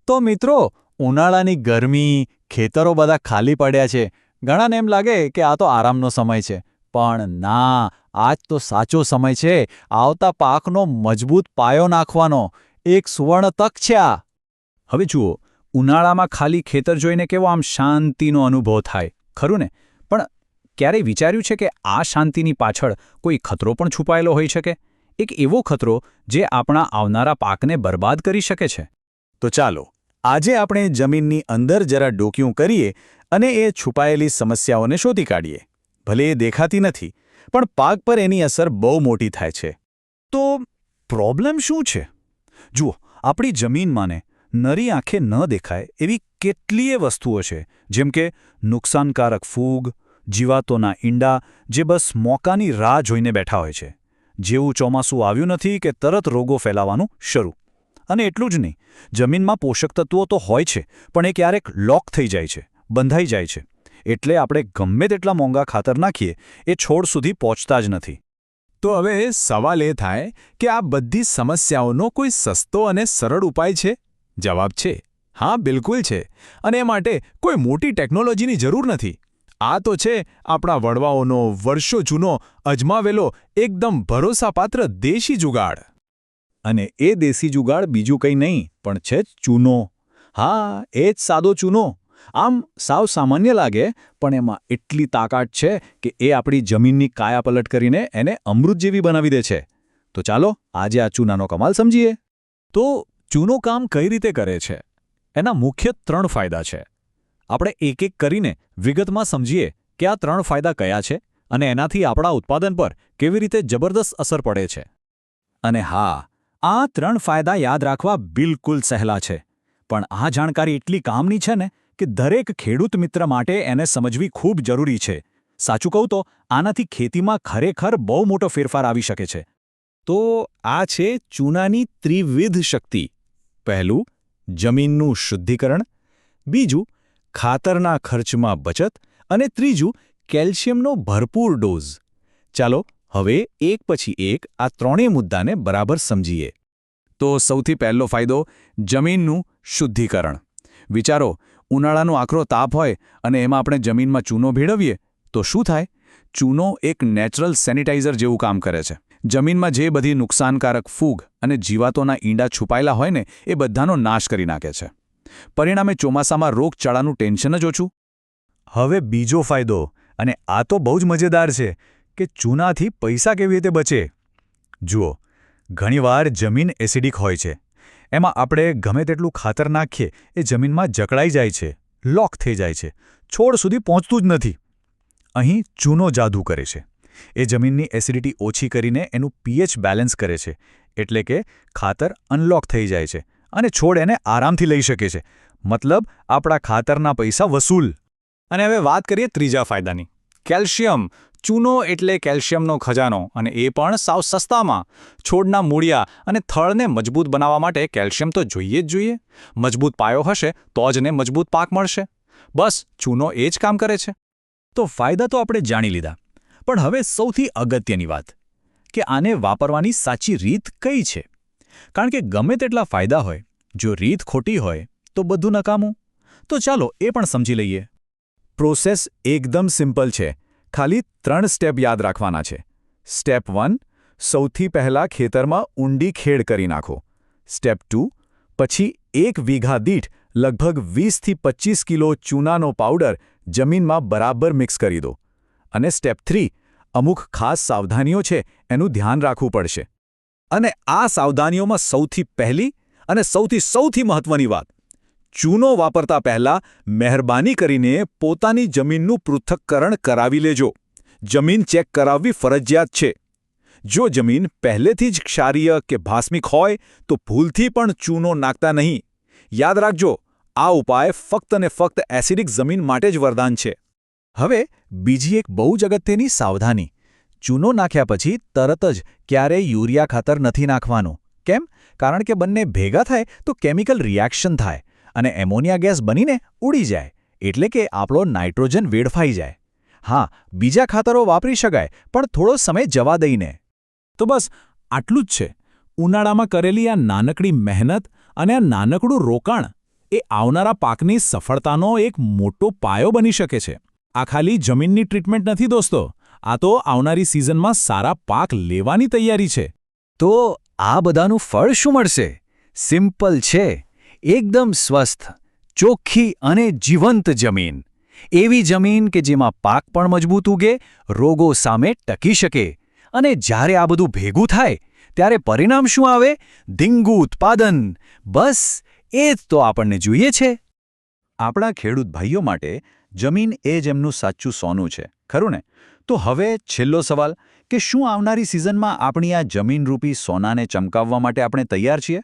તો મિત્રો, ઉનાળાની ગરમી, ખેતરો બધા ખાલી પડ્યા છે. ઘણાને એમ લાગે કે આ તો આરામનો સમય છે. પણ ના, આજ તો સાચો સમય છે આવતા પાકનો મજબૂત પાયો નાખવાનો. એક સુવર્ણ તક છે આ. હવે જુઓ, ઉનાળામાં ખાલી ખેતર જોઈને કેવો આમ શાંતિનો અનુભવ થાય, ખરું ને? પણ ક્યારેય વિચાર્યું છે કે આ શાંતિની પાછળ કોઈ ખતરો પણ છુપાયેલો હોઈ શકે? એક એવો ખતરો જે આપણા આવનારા પાકને બરબાદ કરી શકે છે. તો ચાલો, આજે આપણે જમીનની અંદર જરા ડોકિયું કરીએ અને એ છુપાયેલી સમસ્યાઓને શોધી કાઢીએ. ભલે એ દેખાતી નથી, પણ પાક પર એની અસર બહુ મોટી થાય છે. તો પ્રોબ્લેમ શું છે? જુઓ, આપણી જમીનમાં નરી આંખે ન દેખાય એવી કેટલીય વસ્તુઓ છે, જેમ કે નુકસાનકારક ફૂગ, જીવાતોના ઈંડા, જે બસ મોકાની રાહ જોઈને બેઠા હોય છે. જેવું ચોમાસું આવ્યું નથી કે તરત રોગો ફેલાવાનું શરૂ. અને એટલું જ નહીં, જમીનમાં પોષક તત્વો તો હોય છે, પણ એ ક્યારેક લોક થઈ જાય છે, બંધાઈ જાય છે. એટલે આપણે ગમે તેટલા મોંઘા ખાતર નાખીએ, એ છોડ સુધી પહોંચતા જ નથી. તો હવે સવાલ એ થાય કે આ બધી સમસ્યાઓનો કોઈ સસ્તો અને સરળ ઉપાય છે? જવાબ છે, હા, બિલકુલ છે. અને એ માટે કોઈ મોટી ટેકનોલોજીની જરૂર નથી. આ તો છે આપણા વડવાઓનો વર્ષો જૂનો અજમાવેલો એકદમ ભરોસાપાત્ર દેશી જુગાડ. અને એ દેશી જુગાડ બીજું કંઈ નહીં, પણ છે ચૂનો. હા, એ જ સાદો ચૂનો. આમ સાવ સામાન્ય લાગે, પણ એમાં એટલી તાકાત છે કે એ આપણી જમીનની કાયાપલટ કરીને એને અમૃત જેવી બનાવી દે છે. તો ચાલો આજે આ ચૂનાનો કમાલ સમજીએ. તો ચૂનો કામ કઈ રીતે કરે છે? એના મુખ્ય 3 ફાયદા છે. આપણે એક એક કરીને વિગતમાં સમજીએ કે આ 3 ફાયદા કયા છે અને એનાથી આપણા ઉત્પાદન પર કેવી રીતે જબરદસ્ત અસર પડે છે. અને હા, આ 3 ફાયદા યાદ રાખવા બિલકુલ સહેલા છે. પણ આ જાણકારી એટલી કામની છે ને કે દરેક ખેડૂત મિત્ર માટે એને સમજવી ખૂબ જરૂરી છે. સાચું કહું તો આનાથી ખેતીમાં ખરેખર બહુ મોટો ફેરફાર આવી શકે છે. તો આ છે ચૂનાની ત્રિવિધ શક્તિ. પહેલું, જમીનનું શુદ્ધિકરણ. બીજું, ખાતરના ખર્ચમાં બચત. અને ત્રીજું, કેલ્શિયમનો ભરપૂર ડોઝ. ચાલો હવે એક પછી એક આ ત્રણેય મુદ્દાને બરાબર સમજીએ. તો સૌથી પહેલો ફાયદો, જમીનનું શુદ્ધિકરણ. વિચારો, ઉનાળાનો આકરો તાપ હોય અને એમાં આપણે જમીનમાં ચૂનો ભેળવીએ તો શું થાય? ચૂનો એક નેચરલ સેનિટાઈઝર જેવું કામ કરે છે. જમીનમાં જે બધી નુકસાનકારક ફૂગ અને જીવાતોના ઈંડા છુપાયેલા હોય ને એ બધાનો નાશ કરી નાખે છે. પરિણામે ચોમાસામાં રોગચાળાનું ટેન્શન જ ઓછું. હવે બીજો ફાયદો, અને આ તો બહુ જ મજેદાર છે, કે ચૂનાથી પૈસા કેવી રીતે બચે. જુઓ, ઘણીવાર જમીન એસિડિક હોય છે. એમાં આપણે ગમે તેટલું ખાતર નાખીએ એ જમીનમાં જકડાઈ જાય છે, લોક થઈ જાય છે, છોડ સુધી પહોંચતું જ નથી. અહીં ચૂનો જાદુ કરે છે. એ જમીનની એસિડિટી ઓછી કરીને એનું પીએચ બેલેન્સ કરે છે. એટલે કે ખાતર અનલોક થઈ જાય છે અને છોડ એને આરામથી લઈ શકે છે. મતલબ આપણા ખાતરના પૈસા વસૂલ. અને હવે વાત કરીએ ત્રીજા ફાયદાની, કેલ્શિયમ. ચૂનો એટલે કેલ્શિયમનો ખજાનો, અને એ પણ સાવ સસ્તામાં. છોડના મૂળિયા અને થળને મજબૂત બનાવવા માટે કેલ્શિયમ તો જોઈએ જ જોઈએ. મજબૂત પાયો હશે તો જ ને મજબૂત પાક મળશે. બસ ચૂનો એ જ કામ કરે છે. તો ફાયદા તો આપણે જાણી લીધા, પણ હવે સૌથી અગત્યની વાત, કે આને વાપરવાની સાચી રીત કઈ છે? કારણ કે ગમે તેટલા ફાયદા હોય, જો રીત ખોટી હોય તો બધું નકામું. તો ચાલો એ પણ સમજી લઈએ. પ્રોસેસ એકદમ સિમ્પલ છે. ખાલી 3 સ્ટેપ યાદ રાખવાના છે. સ્ટેપ 1, સૌથી પહેલાં ખેતરમાં ઊંડી ખેડ કરી નાખો. સ્ટેપ 2, પછી 1 વીઘા દીઠ લગભગ 20થી 25 કિલો ચૂનાનો પાવડર જમીનમાં બરાબર મિક્સ કરી દો. અને સ્ટેપ 3, અમુક ખાસ સાવધાનીઓ છે, એનું ધ્યાન રાખવું પડશે. અને આ સાવધાનીઓમાં સૌથી પહેલી અને સૌથી મહત્વની વાત, ચૂનો વાપરતા પહેલાં મહેરબાની કરીને પોતાની જમીનનું પૃથ્થકરણ કરાવી લેજો. જમીન ચેક કરાવવી ફરજિયાત છે. જો જમીન પહેલેથી જ ક્ષારીય કે ભાસ્મિક હોય તો ભૂલથી પણ ચૂનો નાખતા નહીં. યાદ રાખજો, આ ઉપાય ફક્ત ને ફક્ત એસિડિક જમીન માટે જ વરદાન છે. હવે બીજી એક બહુ જ અગત્યની સાવધાની, ચૂનો નાખ્યા પછી તરત જ ક્યારેય યુરિયા ખાતર નથી નાખવાનું. કેમ? કારણ કે બંને ભેગા થાય તો કેમિકલ રિએક્શન થાય અને એમોનિયા ગેસ બનીને ઉડી જાય, એટલે કે આપણો નાઇટ્રોજન વેડફાઈ જાય. હા, બીજા ખાતરો વાપરી શકાય, પણ થોડો સમય જવા દઈને. તો બસ આટલું જ છે. ઉનાળામાં કરેલી આ નાનકડી મહેનત અને આ નાનકડું રોકાણ એ આવનારા પાકની સફળતાનો એક મોટો પાયો બની શકે છે. આ ખાલી જમીનની ટ્રીટમેન્ટ નથી દોસ્તો, આ તો આવનારી સિઝનમાં સારા પાક લેવાની તૈયારી છે. તો આ બધાનું ફળ શું મળશે? સિમ્પલ છે, એકદમ સ્વસ્થ, ચોખ્ખી અને જીવંત જમીન. એવી જમીન કે જેમાં પાક પણ મજબૂત ઉગે, રોગો સામે ટકી શકે. અને જ્યારે આ બધું ભેગું થાય ત્યારે પરિણામ શું આવે? ધીંગું ઉત્પાદન. બસ એ જ તો આપણને જોઈએ છે. આપણા ખેડૂત ભાઈઓ માટે જમીન એ જ એમનું સાચું સોનું છે, ખરું ને? તો હવે છેલ્લો સવાલ કે શું આવનારી સિઝનમાં આપણી આ જમીનરૂપી સોનાને ચમકાવવા માટે આપણે તૈયાર છીએ?